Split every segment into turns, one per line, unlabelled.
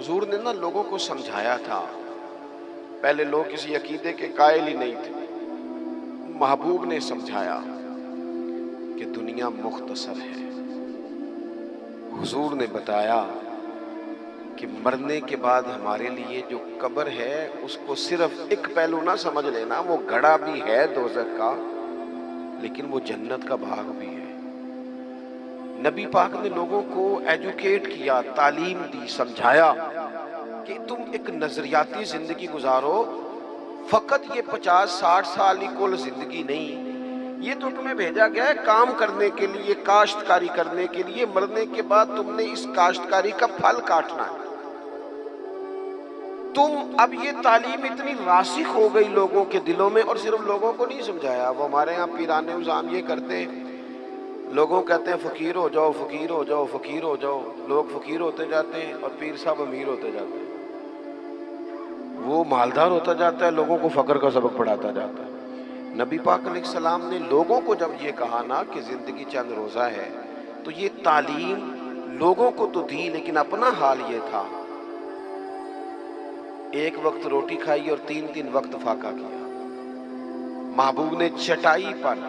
حضور نے نا لوگوں کو سمجھایا تھا. پہلے لوگ کسی عقیدے کے قائل ہی نہیں تھے. محبوب نے سمجھایا کہ دنیا مختصر ہے. حضور نے بتایا کہ مرنے کے بعد ہمارے لیے جو قبر ہے اس کو صرف ایک پہلو نہ سمجھ لینا، وہ گڑھا بھی ہے دوزخ کا لیکن وہ جنت کا باغ بھی ہے. نبی پاک نے لوگوں کو ایجوکیٹ کیا، تعلیم دی، سمجھایا کہ تم ایک نظریاتی زندگی گزارو. فقط یہ 50-60 سال کی کل زندگی نہیں، یہ تو تمہیں بھیجا گیا ہے کام کرنے کے لیے، کاشتکاری کرنے کے لیے. مرنے کے بعد تم نے اس کاشتکاری کا پھل کاٹنا ہے. تم اب یہ تعلیم اتنی راسخ ہو گئی لوگوں کے دلوں میں، اور صرف لوگوں کو نہیں سمجھایا. وہ ہمارے ہاں پیران نظام یہ کرتے ہیں، لوگوں کہتے ہیں فقیر ہو جاؤ، فقیر ہو جاؤ، فقیر ہو جاؤ. لوگ فقیر ہوتے جاتے ہیں اور پیر صاحب امیر ہوتے جاتے ہیں. وہ مالدار ہوتا جاتا ہے، لوگوں کو فقر کا سبق پڑھاتا جاتا ہے. نبی پاک علیہ السلام نے لوگوں کو جب یہ کہا نا کہ زندگی چند روزہ ہے، تو یہ تعلیم لوگوں کو تو دی، لیکن اپنا حال یہ تھا ایک وقت روٹی کھائی اور 3 وقت فاقہ کیا. محبوب نے چٹائی پر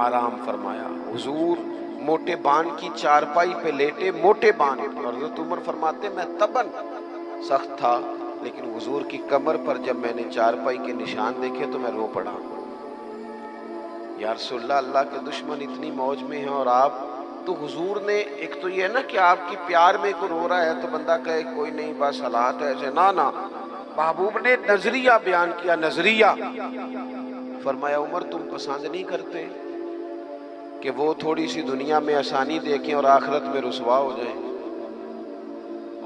آرام فرمایا. حضور موٹے بان کی چارپائی پہ لیٹے، موٹے بان. اور حضرت عمر فرماتے میں تبن سخت تھا، لیکن حضور کی کمر پر جب میں نے چارپائی کے نشان دیکھے تو میں رو پڑا. یا رسول اللہ، اللہ کے دشمن اتنی موج میں ہیں اور آپ تو. حضور نے ایک تو یہ ہے نا کہ آپ کی پیار میں کوئی رو رہا ہے تو بندہ کہے کوئی نہیں بس حالات ایسے، نہ. محبوب نے نظریہ بیان کیا، نظریہ. فرمایا عمر تم پسند نہیں کرتے کہ وہ تھوڑی سی دنیا میں آسانی دیکھیں اور آخرت میں رسوا ہو جائیں،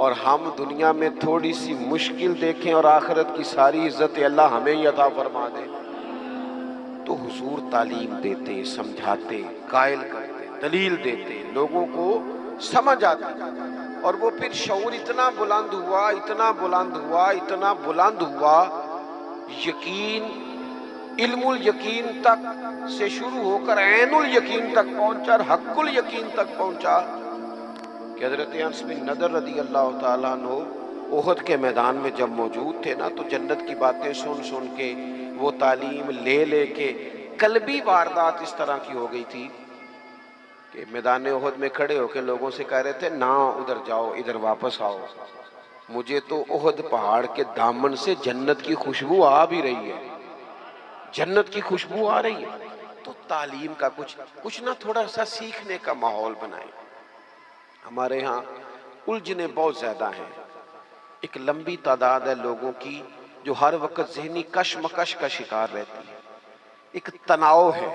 اور ہم دنیا میں تھوڑی سی مشکل دیکھیں اور آخرت کی ساری عزت اللہ ہمیں ہی عطا فرما دے. تو حضور تعلیم دیتے، سمجھاتے، قائل کرتے، دلیل دیتے، لوگوں کو سمجھ آتی. اور وہ پھر شعور اتنا بلند ہوا، اتنا بلند ہوا، اتنا بلند ہوا، یقین، علم الیقین تک سے شروع ہو کر عین الیقین تک پہنچا اور حق الیقین تک پہنچا کہ حضرت انس بن نضر رضی اللہ تعالیٰ عنہ احد کے میدان میں جب موجود تھے نا، تو جنت کی باتیں سن سن کے، وہ تعلیم لے لے کے قلبی واردات اس طرح کی ہو گئی تھی کہ میدان احد میں کھڑے ہو کے لوگوں سے کہہ رہے تھے نہ ادھر جاؤ، ادھر واپس آؤ. مجھے تو احد پہاڑ کے دامن سے جنت کی خوشبو آ بھی رہی ہے، جنت کی خوشبو آ رہی ہے. تو تعلیم کا کچھ نہ تھوڑا سا سیکھنے کا ماحول بنائیں. ہمارے ہاں الجھنیں بہت زیادہ ہیں. ایک لمبی تعداد ہے لوگوں کی جو ہر وقت ذہنی کشمکش کا شکار رہتی ہے. ایک تناؤ ہے،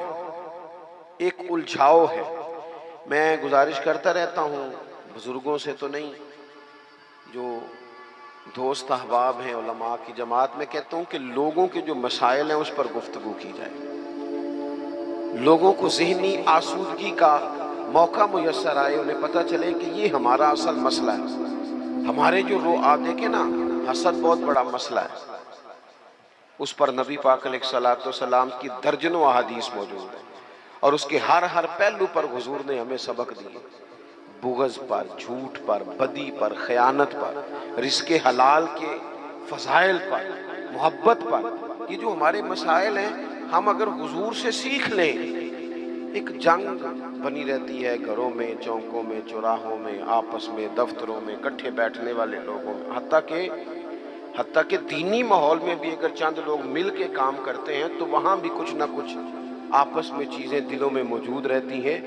ایک الجھاؤ ہے. میں گزارش کرتا رہتا ہوں بزرگوں سے تو نہیں، جو دوست احباب ہیں علماء کی جماعت میں، کہتا ہوں کہ لوگوں کے جو مسائل ہیں اس پر گفتگو کی جائے. لوگوں کو ذہنی آسودگی کا موقع میسر آئے، انہیں پتہ چلے کہ یہ ہمارا اصل مسئلہ ہے. ہمارے جو دیکھیں نا، حسد بہت بڑا مسئلہ ہے. اس پر نبی پاک علیہ السلام کی درجنوں احادیث موجود ہیں، اور اس کے ہر پہلو پر حضور نے ہمیں سبق دیے. بغض پر، جھوٹ پر، بدی پر، خیانت پر، رزق حلال کے فضائل پر، محبت پر. یہ جو ہمارے مسائل ہیں، ہم اگر حضور سے سیکھ لیں. ایک جنگ بنی رہتی ہے گھروں میں، چوکوں میں، چوراہوں میں، آپس میں، دفتروں میں، کٹھے بیٹھنے والے لوگوں میں. حتیٰ کہ دینی ماحول میں بھی اگر چند لوگ مل کے کام کرتے ہیں تو وہاں بھی کچھ نہ کچھ آپس میں چیزیں دلوں میں موجود رہتی ہیں.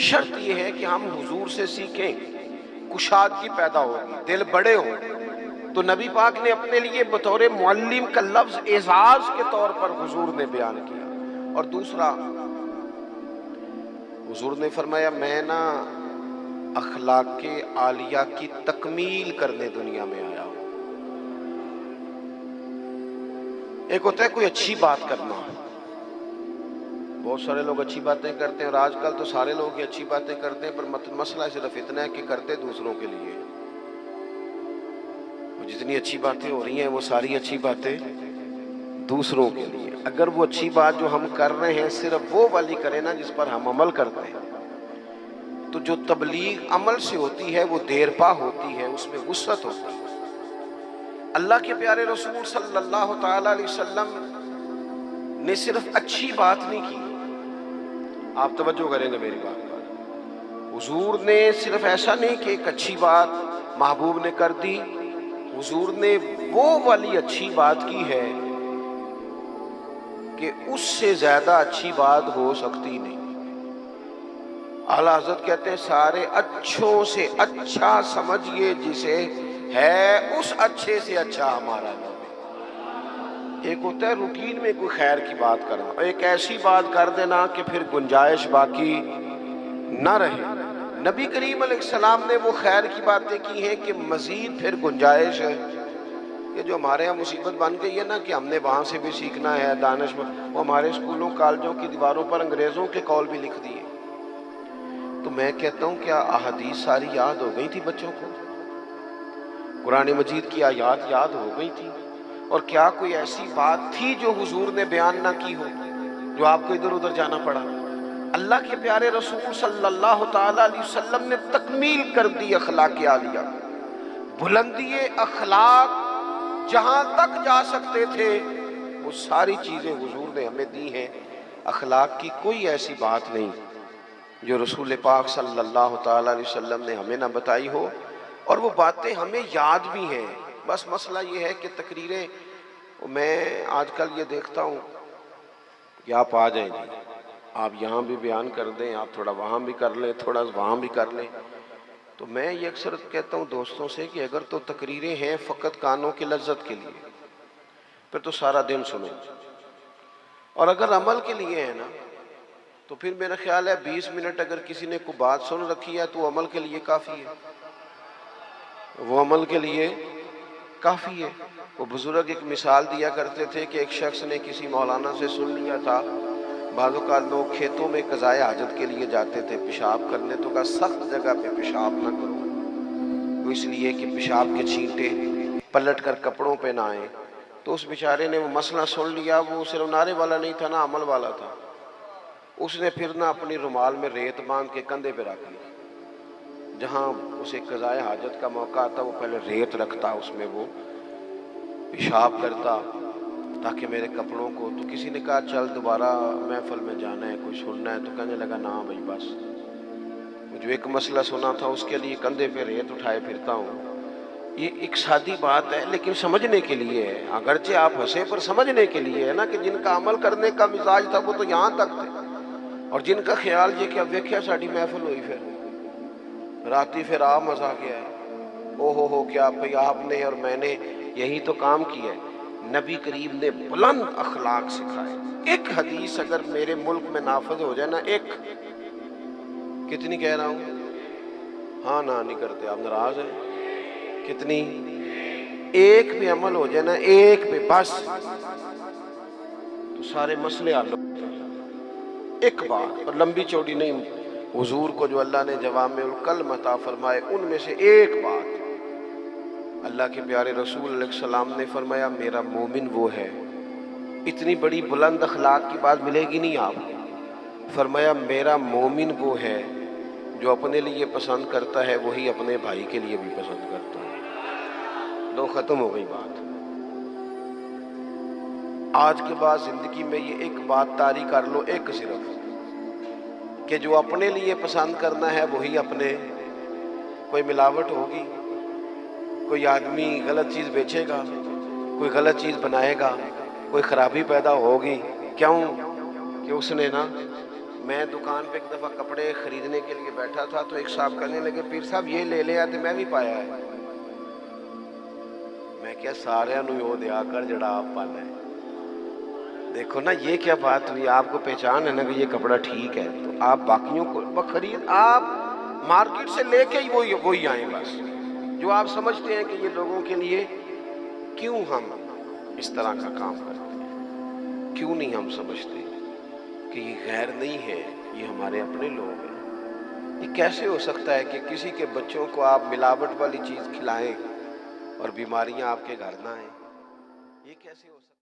شرط یہ ہے کہ ہم حضور سے سیکھیں، کشادگی پیدا ہوگی، دل بڑے ہو. تو نبی پاک نے اپنے لیے بطور معلم کا لفظ اعزاز کے طور پر حضور نے بیان کیا. اور دوسرا، حضور نے فرمایا میں نا اخلاق عالیہ کی تکمیل کرنے دنیا میں آیا ہوں. ایک ہوتا ہے کوئی اچھی بات کرنا، بہت سارے لوگ اچھی باتیں کرتے ہیں، اور آج کل تو سارے لوگ یہ اچھی باتیں کرتے ہیں، پر مسئلہ صرف اتنا ہے کہ کرتے دوسروں کے لیے. جتنی اچھی باتیں ہو رہی ہیں وہ ساری اچھی باتیں دوسروں کے لیے. اگر وہ اچھی بات جو ہم کر رہے ہیں صرف وہ والی کریں نا جس پر ہم عمل کرتے ہیں، تو جو تبلیغ عمل سے ہوتی ہے وہ دیر پا ہوتی ہے، اس میں وسعت ہوتی ہے. اللہ کے پیارے رسول صلی اللہ تعالی علیہ وسلم نے صرف اچھی بات نہیں کی، آپ توجہ کریں گے میری بات پر، حضور نے صرف ایسا نہیں کہ ایک اچھی بات محبوب نے کر دی، حضور نے وہ والی اچھی بات کی ہے کہ اس سے زیادہ اچھی بات ہو سکتی نہیں۔ اعلیٰ حضرت کہتے ہیں سارے اچھوں سے اچھا سمجھئے جسے ہے اس اچھے سے اچھا ہمارا نبی۔ ایک ہوتا ہے روٹین میں کوئی خیر کی بات کرنا، اور ایک ایسی بات کر دینا کہ پھر گنجائش باقی نہ رہے۔ نبی کریم علیہ السلام نے وہ خیر کی باتیں کی ہیں کہ مزید پھر گنجائش ہے۔ یہ جو ہمارے یہاں مصیبت بن گئی ہے نا کہ ہم نے وہاں سے بھی سیکھنا ہے دانش، وہ ہمارے اسکولوں کالجوں کی دیواروں پر انگریزوں کے قول بھی لکھ دیے۔ تو میں کہتا ہوں کیا احادیث ساری یاد ہو گئی تھی بچوں کو؟ قرآن مجید کی آیات یاد ہو گئی تھی؟ اور کیا کوئی ایسی بات تھی جو حضور نے بیان نہ کی ہو، جو آپ کو ادھر ادھر جانا پڑا؟ اللہ کے پیارے رسول صلی اللہ تعالی علیہ وسلم نے تکمیل کر دی اخلاق عالیہ، بلندی اخلاق جہاں تک جا سکتے تھے وہ ساری چیزیں حضور نے ہمیں دی ہیں۔ اخلاق کی کوئی ایسی بات نہیں جو رسول پاک صلی اللہ تعالی علیہ وسلم نے ہمیں نہ بتائی ہو، اور وہ باتیں ہمیں یاد بھی ہیں۔ بس مسئلہ یہ ہے کہ تقریریں، میں آج کل یہ دیکھتا ہوں کہ آپ آ جائیں جی، آپ یہاں بھی بیان کر دیں، آپ تھوڑا وہاں بھی کر لیں، تھوڑا وہاں بھی کر لیں۔ تو میں یہ اکثر کہتا ہوں دوستوں سے کہ اگر تو تقریریں ہیں فقط کانوں کی لذت کے لیے، پھر تو سارا دن سنیں، اور اگر عمل کے لیے ہے نا تو پھر میرا خیال ہے 20 منٹ اگر کسی نے کوئی بات سن رکھی ہے تو وہ عمل کے لیے کافی ہے، وہ عمل کے لیے کافی ہے۔ وہ بزرگ ایک مثال دیا کرتے تھے کہ ایک شخص نے کسی مولانا سے سن لیا تھا، بعض اوقات لوگ کھیتوں میں قضائے حاجت کے لیے جاتے تھے پیشاب کرنے، تو کہا سخت جگہ پہ پیشاب نہ کرو، وہ اس لیے کہ پیشاب کے چھینٹے پلٹ کر کپڑوں پہ نہ آئیں۔ تو اس بیچارے نے وہ مسئلہ سن لیا، وہ صرف نعرے والا نہیں تھا نا، عمل والا تھا۔ اس نے پھر نہ اپنی رومال میں ریت باندھ کے کندھے پہ رکھ لی، جہاں اسے قضائے حاجت کا موقع آتا وہ پہلے ریت رکھتا، اس میں وہ پیشاب کرتا تاکہ میرے کپڑوں کو۔ تو کسی نے کہا چل دوبارہ محفل میں جانا ہے، کوئی سننا ہے، تو کہنے لگا نا بھائی بس، وہ جو ایک مسئلہ سنا تھا اس کے لیے کندھے پہ ریت اٹھائے پھرتا ہوں۔ یہ ایک سادی بات ہے لیکن سمجھنے کے لیے ہے، اگرچہ آپ ہنسے پر سمجھنے کے لیے ہے نا، کہ جن کا عمل کرنے کا مزاج تھا وہ تو یہاں تک تھے، اور جن کا خیال یہ کہ اب ویکھیا ساڑی محفل ہوئی، پھر راتی پھر آپ مزہ گیا ہے، او ہو کیا بھئی آپ نے اور میں نے یہی تو کام کیا ہے۔ نبی کریم نے بلند اخلاق سکھائے۔ ایک حدیث اگر میرے ملک میں نافذ ہو جائے نا، ایک، کتنی کہہ رہا ہوں؟ ہاں نہ نہیں کرتے، آپ ناراض ہیں؟ کتنی؟ ایک پہ عمل ہو جائے نا، ایک پہ بس، تو سارے مسئلے حل ہو۔ ایک بات، اور لمبی چوڑی نہیں، حضور کو جو اللہ نے جوامع الکلم عطا فرمائے ان میں سے ایک بات، اللہ کے پیارے رسول علیہ السلام نے فرمایا میرا مومن وہ ہے۔ اتنی بڑی بلند اخلاق کی بات ملے گی نہیں آپ کو۔ فرمایا میرا مومن وہ ہے جو اپنے لیے پسند کرتا ہے وہی اپنے بھائی کے لیے بھی پسند کرتا ہے۔ لو ختم ہو گئی بات۔ آج کے بعد زندگی میں یہ ایک بات طاری کر لو، ایک صرف، کہ جو اپنے لیے پسند کرنا ہے وہی اپنے، کوئی ملاوٹ ہوگی، کوئی آدمی غلط چیز بیچے گا، کوئی غلط چیز بنائے گا، کوئی خرابی پیدا ہوگی، کیوں کہ اس نے نا، میں دکان پہ ایک دفعہ کپڑے خریدنے کے لیے بیٹھا تھا تو ایک صاحب کہنے لگے پیر صاحب یہ لے لے آتے، میں بھی پایا ہے۔ میں کیا سارے نو یو دیا کر جڑا آپ پانا ہے۔ دیکھو نا یہ کیا بات ہوئی، آپ کو پہچان ہے نا کہ یہ کپڑا ٹھیک ہے، تو آپ باقیوں کو بخرید، آپ مارکیٹ سے لے کے ہی وہی آئیں بس، جو آپ سمجھتے ہیں کہ یہ لوگوں کے لیے۔ کیوں ہم اس طرح کا کام کرتے ہیں؟ کیوں نہیں ہم سمجھتے کہ یہ غیر نہیں ہے، یہ ہمارے اپنے لوگ ہیں؟ یہ کیسے ہو سکتا ہے کہ کسی کے بچوں کو آپ ملاوٹ والی چیز کھلائیں اور بیماریاں آپ کے گھر نہ آئیں؟ یہ کیسے ہو سکتا ہے؟